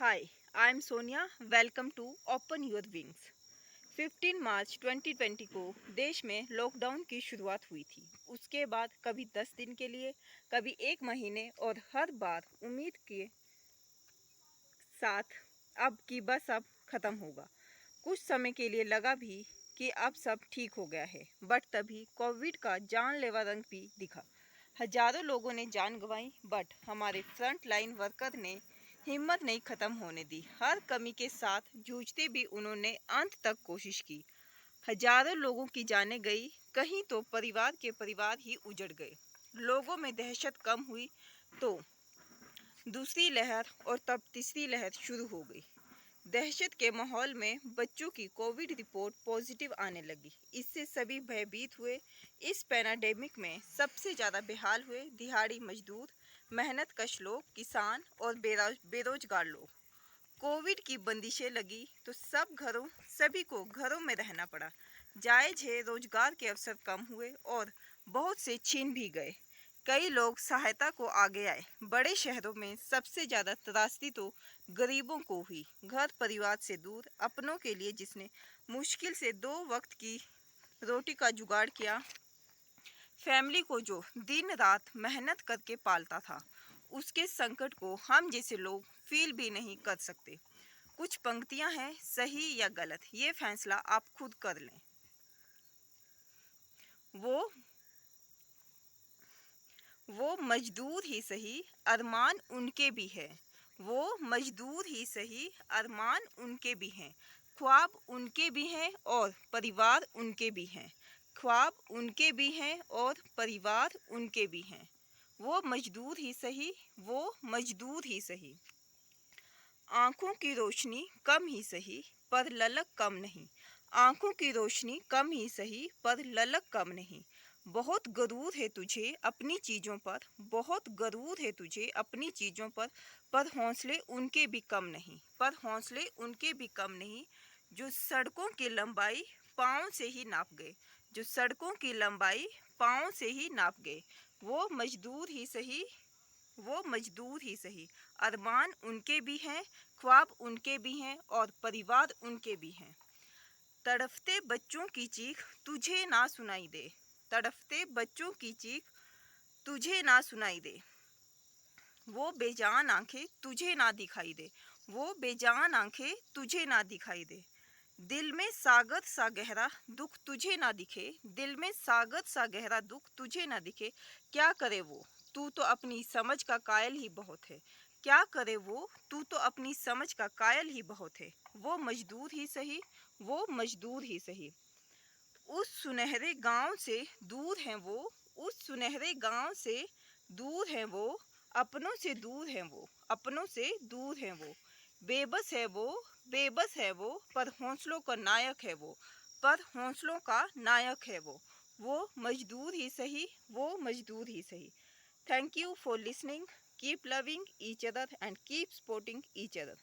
Hi, I'm Sonia. Welcome to Open Your Wings. 15 मार्च 2020 को देश में लॉकडाउन की शुरुआत हुई थी। उसके बाद कभी 10 दिन के लिए, कभी 1 महीने और हर बार उम्मीद के साथ अब ख़त्म होगा। कुछ समय के लिए लगा भी कि अब सब ठीक हो गया है, बट तभी कोविड का जानलेवा रंग भी दिखा। हजारों लोगों ने जान गंवाई, बट हमारे फ्रंट लाइन वर्कर ने हिम्मत नहीं खत्म होने दी। हर कमी के साथ जूझते भी उन्होंने अंत तक कोशिश की। हजारों लोगों की जानें गई, कहीं तो परिवार के परिवार ही उजड़ गए। लोगों में दहशत कम हुई तो दूसरी लहर और तब तीसरी लहर शुरू हो गई। दहशत के माहौल में बच्चों की कोविड रिपोर्ट पॉजिटिव आने लगी। इससे सभी भयभीत हुए। इस पैराडेमिक में सबसे ज़्यादा बेहाल हुए दिहाड़ी मजदूर, मेहनत कश लोग, किसान और बेरोजगार लोग। कोविड की बंदिशें लगी तो सभी को घरों में रहना पड़ा। जायज है, रोजगार के अवसर कम हुए और बहुत से छीन भी गए। कई लोग सहायता को आगे आए। बड़े शहरों में सबसे ज़्यादा त्रासदी तो गरीबों को हुई। घर परिवार से दूर, अपनों के लिए जिसने मुश्किल से 2 वक्त की रोटी का जुगाड़ किया, फैमिली को जो दिन रात मेहनत करके पालता था, उसके संकट को हम जैसे लोग फील भी नहीं कर सकते। कुछ पंक्तियां हैं, सही या गलत ये फैसला आप खुद कर लें। वो मजदूर ही सही, अरमान उनके भी है। वो मजदूर ही सही, अरमान उनके भी हैं। ख्वाब उनके भी हैं और परिवार उनके भी हैं। ख्वाब उनके भी हैं और परिवार उनके भी हैं। वो मजदूर ही सही, वो मजदूर ही सही। आँखों की रोशनी कम ही सही, पर ललक कम नहीं। आँखों की रोशनी कम ही सही, पर ललक कम नहीं। बहुत गरूर है तुझे अपनी चीज़ों पर, बहुत गरूर है तुझे अपनी चीज़ों पर हौसले उनके भी कम नहीं, पर हौसले उनके भी कम नहीं। जो सड़कों की लंबाई पाँव से ही नाप गए, जो सड़कों की लंबाई पाँव से ही नाप गए। वो मजदूर ही सही, वो मजदूर ही सही। अरमान उनके भी हैं, ख्वाब उनके भी हैं और परिवार उनके भी हैं। तड़फते बच्चों की चीख तुझे ना सुनाई दे, तड़फते बच्चों की चीख तुझे ना सुनाई दे। वो बेजान आंखें तुझे ना दिखाई दे, वो बेजान आंखें तुझे ना दिखाई दे। दिल में सागर सा गहरा दुख तुझे ना दिखे, दिल में सागर सा गहरा दुख तुझे ना दिखे। क्या करे वो, तू तो अपनी समझ का कायल ही बहुत है। क्या करे वो, तू तो अपनी समझ का कायल ही बहुत है। वो मजदूर ही सही, वो मजदूर ही सही। उस सुनहरे गांव से दूर हैं वो, उस सुनहरे गांव से दूर हैं वो, अपनों से दूर हैं वो, अपनों से दूर हैं वो। बेबस है वो, बेबस है वो, पर हौसलों का नायक है वो, पर हौसलों का नायक है वो। वो मजदूर ही सही, वो मजदूर ही सही। Thank you for listening. Keep loving each other and keep supporting each other.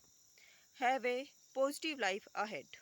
Have a positive life ahead.